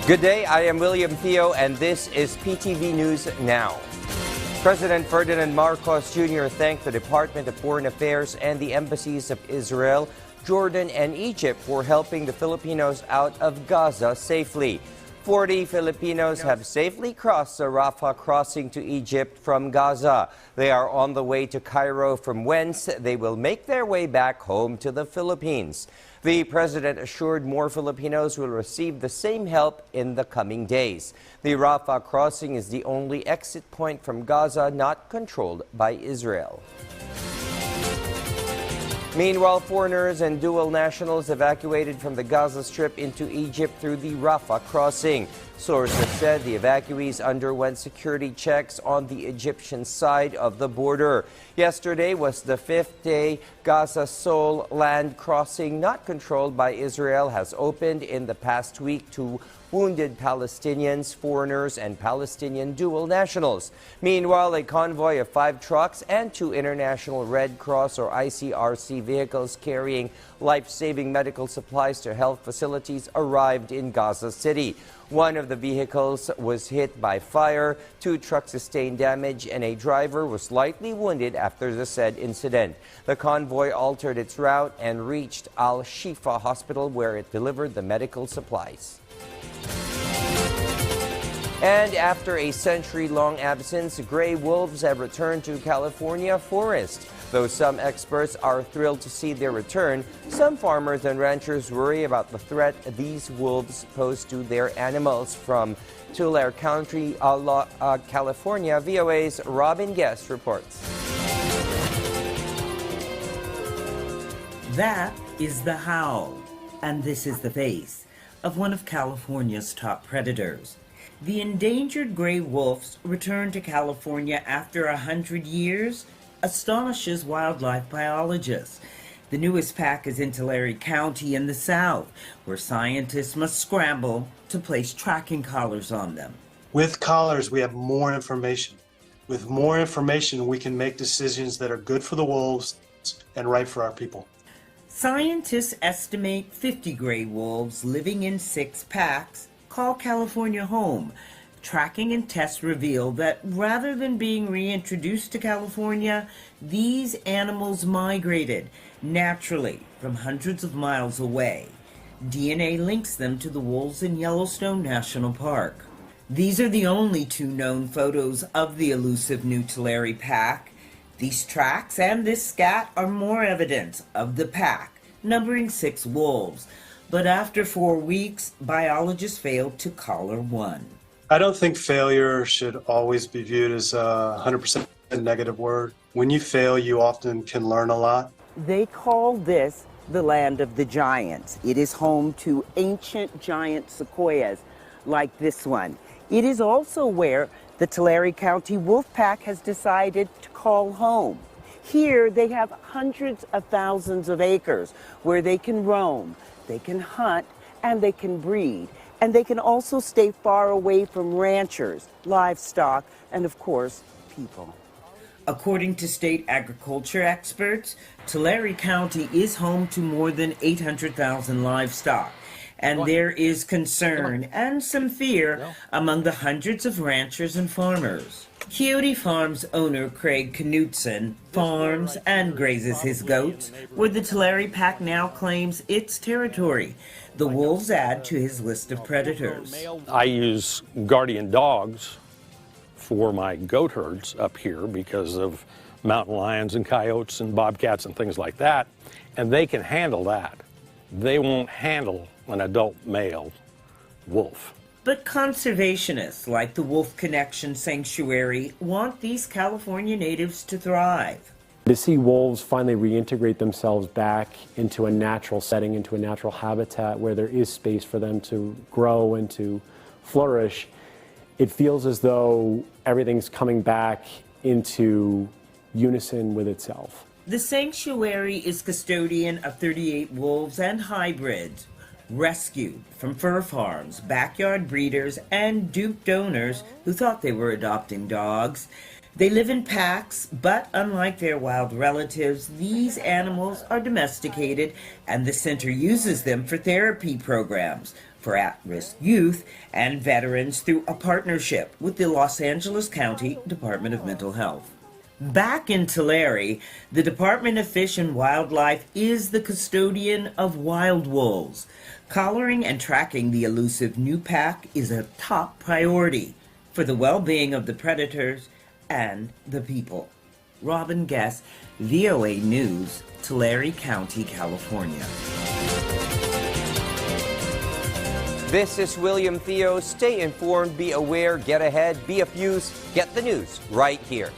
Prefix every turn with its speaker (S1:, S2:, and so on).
S1: Good day, I am William Theo, and this is PTV News Now. President Ferdinand Marcos Jr. thanked the Department of Foreign Affairs and the embassies of Israel, Jordan, and Egypt for helping the Filipinos out of Gaza safely. 40 Filipinos have safely crossed the Rafah crossing to Egypt from Gaza. They are on the way to Cairo, from whence they will make their way back home to the Philippines. The president assured more Filipinos will receive the same help in the coming days. The Rafah crossing is the only exit point from Gaza not controlled by Israel. Meanwhile, foreigners and dual nationals evacuated from the Gaza Strip into Egypt through the Rafah crossing. Sources said the evacuees underwent security checks on the Egyptian side of the border. Yesterday was the fifth day Gaza-Seoul land crossing not controlled by Israel has opened in the past week to wounded Palestinians, foreigners, and Palestinian dual nationals. Meanwhile, a convoy of 5 trucks and 2 International Red Cross or ICRC vehicles carrying life-saving medical supplies to health facilities arrived in Gaza City. One of the vehicles was hit by fire, 2 trucks sustained damage, and a driver was lightly wounded after the said incident. The convoy altered its route and reached Al-Shifa Hospital, where it delivered the medical supplies. And after a century-long absence, gray wolves have returned to California forest. Though some experts are thrilled to see their return, some farmers and ranchers worry about the threat these wolves pose to their animals. From Tulare County, California, VOA's Robin Guest reports.
S2: That is the howl, and this is the face of one of California's top predators. The endangered gray wolves returned to California after 100 years astonishes wildlife biologists. The newest pack is in Tulare County in the south, where scientists must scramble to place tracking collars on them.
S3: With collars, we have more information. With more information, we can make decisions that are good for the wolves and right for our people.
S2: Scientists estimate 50 gray wolves living in 6 packs call California home. Tracking and tests reveal that rather than being reintroduced to California, these animals migrated naturally from hundreds of miles away. DNA links them to the wolves in Yellowstone National Park. These are the only 2 known photos of the elusive new Tulare pack. These tracks and this scat are more evidence of the pack, numbering 6 wolves. But after 4 weeks, biologists failed to collar one.
S3: I don't think failure should always be viewed as a 100% negative word. When you fail, you often can learn a lot.
S2: They call this the land of the giants. It is home to ancient giant sequoias like this one. It is also where the Tulare County Wolf Pack has decided to call home. Here they have hundreds of thousands of acres where they can roam, they can hunt, and they can breed. And they can also stay far away from ranchers, livestock, and of course, people. According to state agriculture experts, Tulare County is home to more than 800,000 livestock. And there is concern and some fear among the hundreds of ranchers and farmers. Coyote Farms owner Craig Knutson farms and grazes his goats, where the Tulare pack now claims its territory. The wolves add to his list of predators.
S4: I use guardian dogs for my goat herds up here because of mountain lions and coyotes and bobcats and things like that, and they can handle that. They won't handle an adult male wolf.
S2: But conservationists like the Wolf Connection Sanctuary want these California natives to thrive.
S5: To see wolves finally reintegrate themselves back into a natural setting, into a natural habitat where there is space for them to grow and to flourish, it feels as though everything's coming back into unison with itself.
S2: The sanctuary is custodian of 38 wolves and hybrids, rescued from fur farms, backyard breeders, and duped owners who thought they were adopting dogs. They live in packs, but unlike their wild relatives, these animals are domesticated, and the center uses them for therapy programs for at-risk youth and veterans through a partnership with the Los Angeles County Department of Mental Health. Back in Tulare, the Department of Fish and Wildlife is the custodian of wild wolves. Collaring and tracking the elusive new pack is a top priority for the well-being of the predators and the people. Robin Guess, VOA News, Tulare County, California.
S1: This is William Theo. Stay informed, be aware, get ahead, be a fuse. Get the news right here.